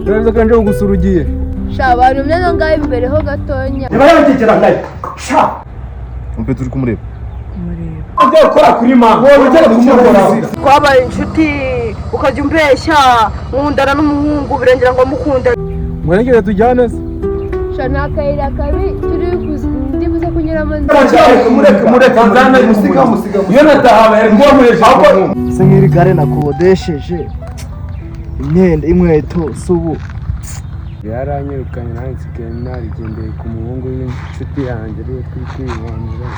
Uraza kanje gusura ugiye. Sha abantu mwana ngaye imbere ho gatonya. Niba yategera ngaye. Sha. Umpe turi kumureba. Ujye ukora kuri mama. Ujye kumureba. Kwabaye inshuti ukajya umbeshya nkundana n'umuhungu birengera ngo mukunda. Mwereke tujyane se. Sha nakayira kabi turi ndibuze kunyuramo. Mureke nzana musiga. Iyo natahabaye ngo mureje. Se nk'iri gare nakodesheje. Imyenda inkweto subu. Yaranyirukanye nansigaye narigendeye ku muhungu w'inshuti yanjye ariwe turi kwibanira.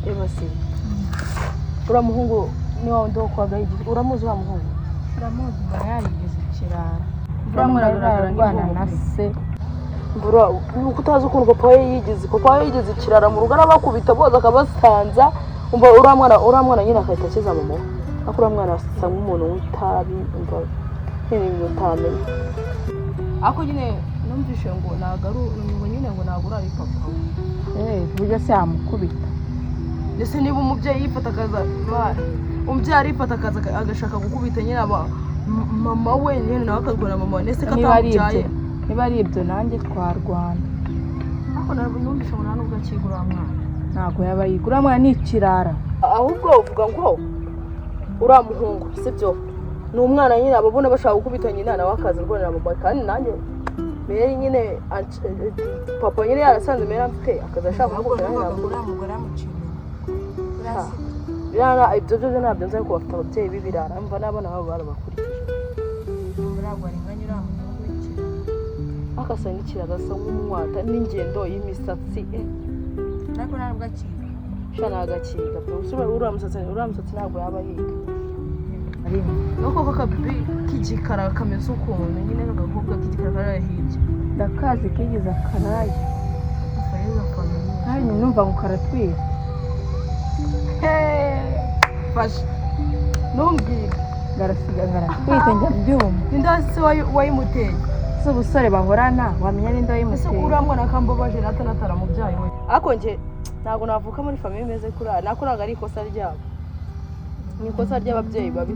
Ebasi. Ura muhungu ni wa ndo kwa gaidi. Uramuzi wa muhungu? Uramuzi yarigeze kirara. Uramurarana na se. Bura ukutazi ukuntu papa yigize ikirara mu rugo arabakubita boza akabasanza. Umva uramwana nyine akahita akiza mama. Akura mwana asa nk'umuntu w'itabi umva n'ibintu utamenye. Ako nyine numvishe ngo nagaru nyine ngo nagura ari papa. Burya se amukubita. Ese niba umubyeyi yifata akaza umubyeyi arifata akaza agashaka gukubita nyine aba mama we nyine nawe akagura mama nese katamubyaye. Niba ari ibyo nanjye twarwana. Ako numvishe ngo nubwo akigura mwana. Ntago yaba yigura mwana n'ikirara. Ahubwo uvuga ngo uramuhungu sibyo ni umwana nyine ababona bashaka gukubita nyina nawe akaza rwonera mama kandi nanjye mere nyine papa nyine yarasanze mere afite akaza ashaka gukubita Uramugora mucime. Birara ibyo byo nabyo nzi ko bafite ababyeyi bibirara mva n'abana babo barabakurikije. Uragwa ringanya uramuhungu iki. Akasa n'ikiraza asa nk'umwata n'ingendo y'imisatsi Nako ntabwo akiga. Shana agakiga pe usura uramusatsi ntabwo yaba yiga. Arimo. Nuko kakabibi kigikara kameze ukuntu nyine n'agakobwa kigikara karahije. Ndakazi kigize akaraye. Fayeza family. Hari numva ngo karatwira. Fasha. Numbwira. Garasiga ngaratwite njya byuma. Indasi wayimuteye. Se ubusore bahorana wamenya n'inda Ese y'imuteye. uramwana kambabaje natanatara mu byayi we. Ako nje ntago navuka muri famille imeze kuri nakoraga ari ikosa ryabo. Ni ikosa ry'ababyeyi babi.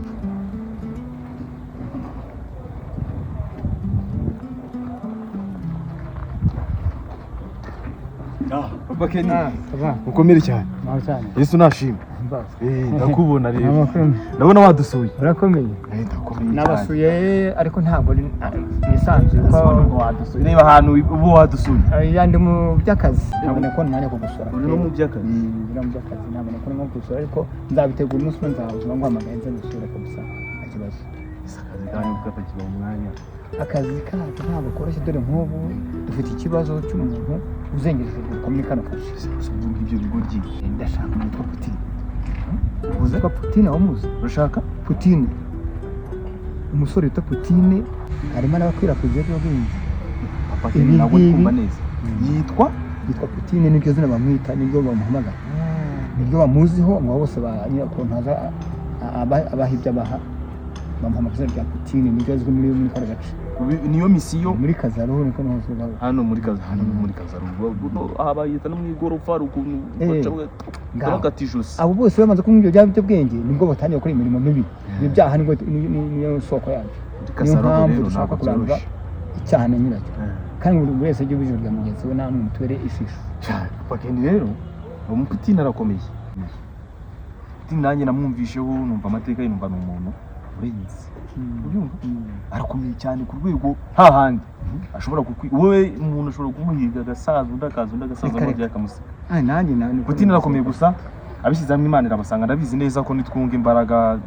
Papa Kenny. Ukomere cyane. Yesu nashimwe. Ndakubona rero. Ndabona wadusuye. Urakomeye. Ndakomeye. Nabasuye ariko ntabwo nisanzwe ko wadusuye. Reba ahantu ubu wadusuye. yandi mu by'akazi. Nabone ko mwanya ko gusura. Uri no mu by'akazi. Bira mu by'akazi nabone ko no gusura ariko nzabitegura umunsi nzabuzwa ngo amagaze gusura ko gusa akibazo. Akazi kanyu katakiba umwanya. Akazi kacu ntabwo koroshye dore nk'ubu dufite ikibazo cy'umuntu uzengereje gukomeye kano kazi. Uvuga ibyo bigoryi. Ndashaka umutwe Putin. Uzi ko Putin wamuzi? Urashaka? Putin. Umusore wita Putin harimo n'abakwirakwiza by'ubwenge. Papa Kenny ntabwo kumva neza. Yitwa Putin niryo zina bamwita niryo bamuhamagara. Niryo bamuziho ngo bose banyira ko ntaza abahibya baha bamuhamagara rya Putin niryo azwi muri kare gace. Niyo misiyo muri Kazaro niko hose baba. Hano muri Kazaro. Abayita no mu igorofa rukuntu bakatijose. Abo bose bamaze kumwibyo byabyo bwenge nibwo batangiye gukora imirimo mibi. Ibi byaha niyo soko yacu. Kazaro rero ntabwo kuranga icyaha nyiracyo. Kandi buri wese agiye bijoro rya mugenzi we namwe mutwere ishisho. Papa Kenny rero Putin arakomeye. Putin nanjye namwumvisheho numva amateka ye numva n'umuntu urenze. Ubyumva? Arakomeye cyane ku rwego hahandi ashobora wowe umuntu ashobora kumuhiga agasaza ndakaza n'abajya kamusiga. Nanjye Putin arakomeye gusa abishyizamo Imana irabasanga ndabizi neza ko nitwunga imbaraga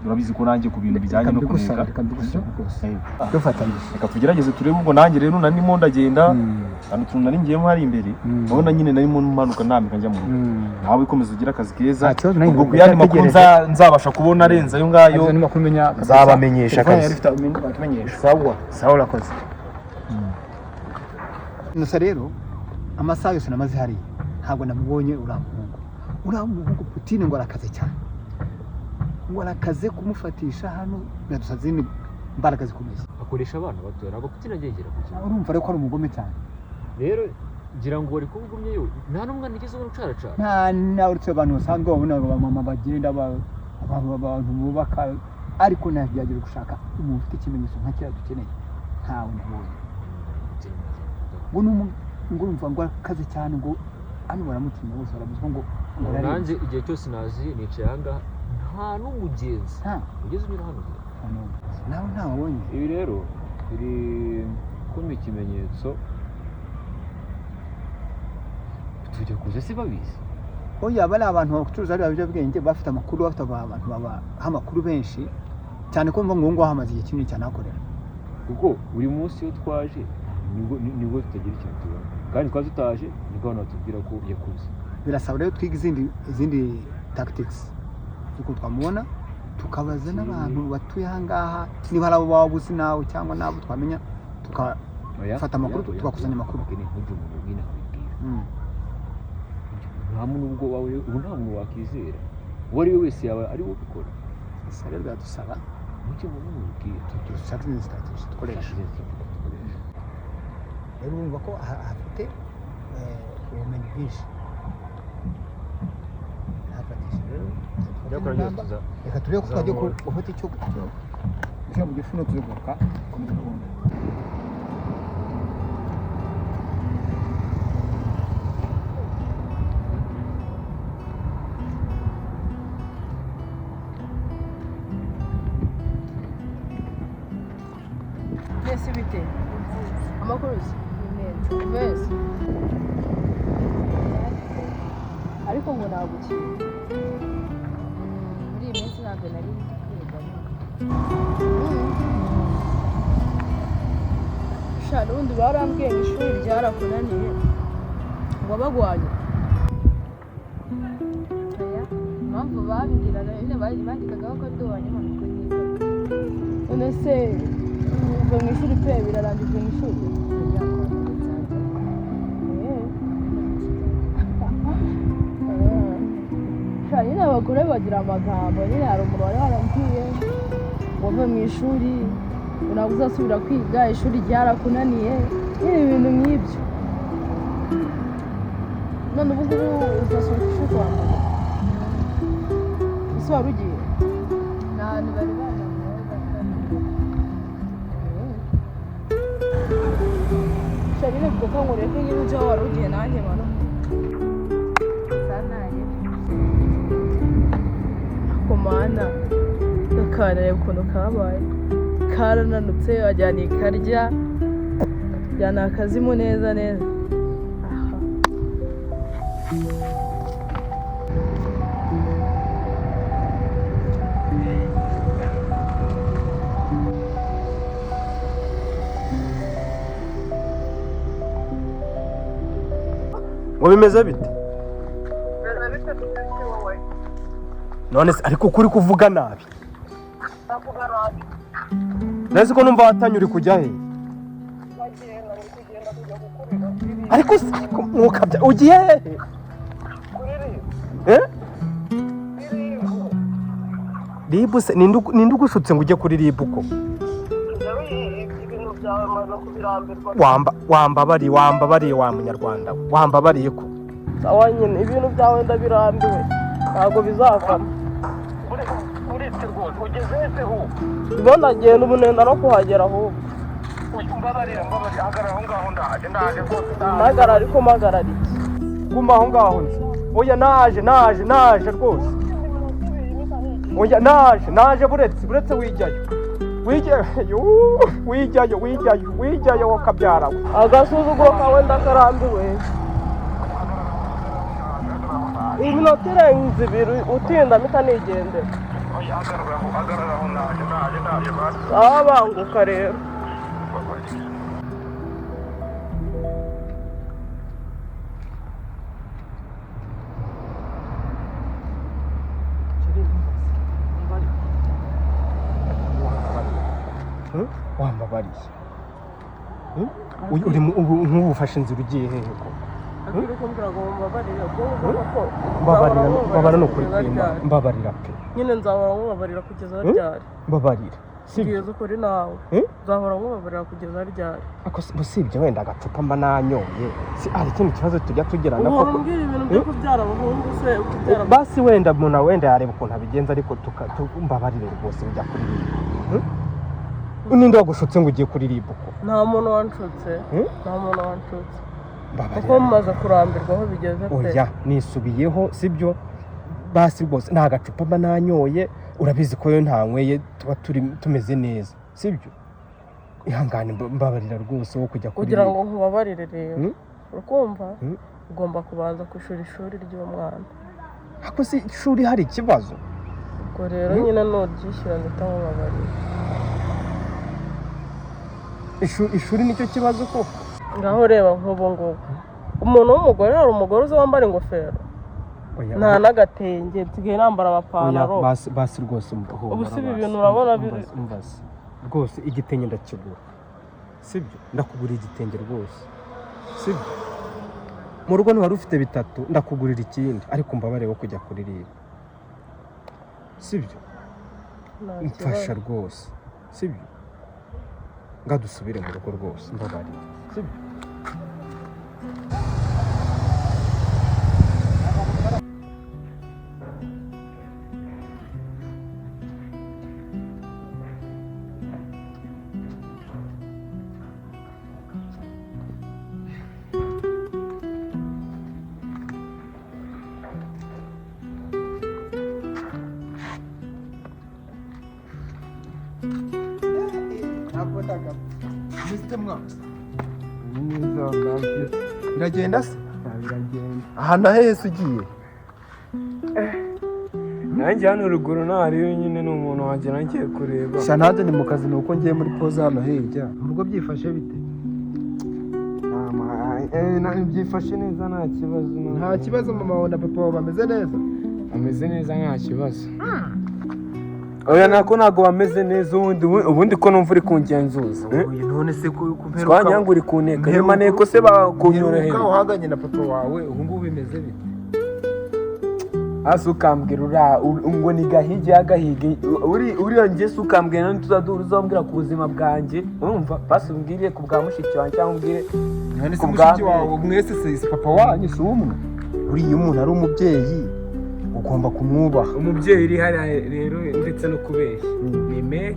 urabizi ko nanjye ku bintu bijyanye no kuneka dufatanyije. Reka tugerageze turebe ubwo nanjye rero nanimo ndagenda kandi utuntu nari ngiyemo hari imbere urabona nyine narimo manuka namika njya mu rugo nawe ikomeza ugira akazi keza ubwo kuyandi makuru nzabasha kubona arenze ayo ngayo nzabamenyesha akazi. Sawa urakoze. Nusa rero amasaha yose namaze hari ntabwo namubonye uramuhungu Putin ngo arakaze cyane ngo arakaze kumufatisha hano byadusaze imbaraga zikomeye. Akoresha abana bato ntabwo Putin agegera kugira. Urumva rero ko ari umugome cyane. Rero ngira ngo wari kubugumyeyo nta n'umwana nigeze ubona ucaracara nta nawe uretse abantu basanzwe babona abamama bagenda abantu bubaka ariko nagerageje gushaka umuntu ufite ikimenyetso nka kiriya dukeneye ntawe nabonye ngo numva ngo akaze cyane ngo hano baramutinya bose baravuga ngo nanjye igihe cyose nazi nicaye ahangaha nta n'umugenzi ugeze unyura hano nawe ntawabonye ibi rero biri kumva ikimenyetso tujya kuza si babizi oya bari abantu bacuruza ari ibiyobyabwenge bafite amakuru bafite abantu babaha amakuru benshi cyane ko mvuga ngo hamaze igihe kinini cyane hakorera kuko buri munsi iyo twaje nibwo tutagira ikintu tubona kandi twaba tutaje nibwo abantu batubwira ko yakuze birasaba rero twiga izindi tactics z'uko twamubona tukabaza n'abantu batuye ahangaha niba hari abo babuze nawe cyangwa nabo twamenya tukafata amakuru tugakusanya amakuru nta muntu ubwo wawe ubu nta muntu wakizera uwo ari we wese yaba ari we ubikora gusa rero biradusaba muke mu mubwira dushaka izindi strategy dukoresha rero urumva ko hafite ubumenyi bwinshi reka turebe ko twajya gufata icyo gushyira mu gifuno tuzeguruka komeza kubona Nese bite amakuru meza ariko ngo nagukira muri iyi minsi ntabwo nari kwiga sha n'ubundi barambwiye ngo ishuri ryarakunaniye ngo bagwanye impamvu babigiraga nyine bandikagaho ko duhanye impanuka nyiza none se uva mu ishuri pe birarangijwe mu ishuri nyine abagore bagira amagambo nyine hari umuntu wari warambwiye ngo uve mu ishuri ntabwo uzasubira kwiga ishuri ryarakunaniye nyine ibintu nk'ibyo none ubu ngubu uzasubira ku ishuri kwa mbere ese wari ugiye ni ahantu bari banambaye nyine kuko ngo ureke nyine ujya wari ugiye nanjye mano komana kakareba ukuntu kabaye karananutse wajyana ikarya jyana akazimu neza neza aha ngo bimeze bite none se ariko kuri kuvuga nabi nese ko numva watanye uri kujya he ariko mwukabya ugiye he ribu se ninde ugushutse ngo ujye kuri ribu ko wambabariye wa munyarwanda wambabariye ko sawa nyine ibintu byawe ndabirambiwe ntabwo bizavamo ubwo ndagenda ubu nenda no kuhagera ahubwo mpagara ariko mpagarara iki guma aho ngaho nzi oya naje rwose oya naje buretse wijyayo wakabyara we agasuzuguro kawe ndakarambiwe iminota irenze ibiri utinda mpita nigendera sawa banguka rero wambabariye uri nk'ubufashe inzira ugiye hehe ko mbabarira ni ukuri kwima mbabarira pe nyine nzahora nkubabarira kugeza ryari mbabarira kugeza ukuri nawe uzahora nkubabarira kugeza ryari? usibye wenda agacupa mba nanyoye hari ikindi kibazo tujya tugirana uhora umbwira ibintu byo kubyara abahungu se kubyara basi wenda umuntu wenda yareba ukuntu abigenza ariko mbabarire rwose bijya kuri ribu ninde wagushutse ngo ugiye kuri ribu ko nta muntu wanshutse kuko mumaze kurambirwa aho bigeze pe. oya nisubiyeho sibyo basi rwose nta gacupa mba nanyoye urabizi ko yo ntanyweye tuba tumeze neza sibyo ihangane mbabarira rwose wo kujya kuri kugira ngo nkubabarire rero urukumva ugomba kubanza kwishura ishuri ry'umwana ako si ishuri hari ikibazo ubwo rero nyine nuryishyura ndatamubabarira ishuri nicyo kibazo koko ngaho reba nk'ubu ngubu umuntu w'umugore hari umugore uzi wambara ingofero nta n'agatenge nsigaye nambara amapantaro basi rwose ubu si ibi bintu urabona biri rwose igitenge ndakigura sibyo ndakugurira igitenge rwose sibyo mu rugo ntiwari ufite bitatu ndakugurira ikindi ariko mbabarire wo kujya kuri ribu sibyo mfasha rwose sibyo ngadusubire mu rugo rwose mbabarire sibyo biragenda se ahantu hahese ugiye nanjye hano ruguru ntahariyo nyine ni umuntu wanjye nagiye kureba sha nanjye ni mu kazi nuko ngiye muri poza hano hirya mu rugo byifashe bite byifashe neza nta kibazo nta kibazo mama wawe na papa wawe bameze neza ameze neza nta kibazo oya ntabwo bameze neza ubundi ko numva uri kungenzuza none se kumperuka twanyanga uri kuneka iyo maneko se bakunyoroheye uko uhanganye na papa wawe ubu ngubu bimeze bite hasi ukambwira ngo ni gahigi y'agahigi uriya njye se ukambwira uzambwira ku buzima bwanjye urumva basi umbwire ku bwa mushiki wanjye cyangwa umbwire ku mushiki wawe mwese si papa wanyu si umwe uriya umuntu ari umubyeyi ugomba kumwubaha umubyeyi uri hariya rero ndetse no kubeshya ni meri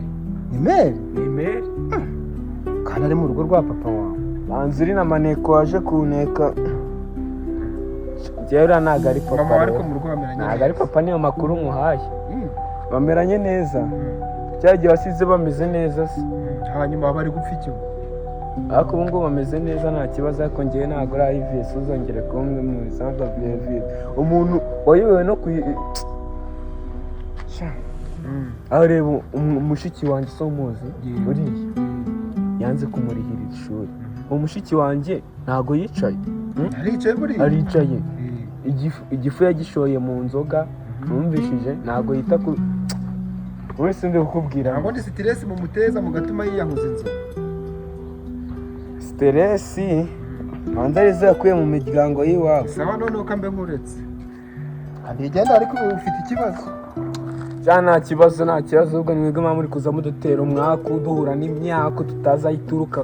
kandi ari mu rugo rwa papa wawe banza uri na maneko waje kuneka njyewe uriya ntabwo ari papa ntabwo ari papa niyo makuru muhaye bameranye neza cya gihe wasize bameze neza se hanyuma bari gupfa icyo ariko ubu ngubu bameze neza nta kibazo ariko njyewe ntabwo uri ayivisi uzongere kumwe mu bisanzwe bya umuntu wayobewe no aho reba umushiki wanjye so muzi uriya yanze kumurihira ishuri uwo mushiki wanjye ntabwo yicaye aricaye igifu yagishoye mu nzoga numvishije ntabwo yita ku wese ndi kukubwira ntabwo ndi sitiresi mumuteza mugatuma yiyahuza inzoga siteresi hanze arizo yakuye mu miryango y'iwabo sawa none uko mbe nkuretse ntigenda ariko ufite ikibazo nta kibazo ubwo mwebwe mwaba muri kuza mudutera umwaku duhura n'imyaka tutazayituruka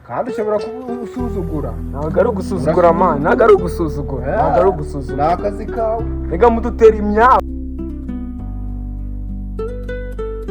kandi ushobora kubusuzugura ntabwo ari ugusuzugura amana ntabwo ari ugusuzugura ni akazi kawe reka mudutera imyaka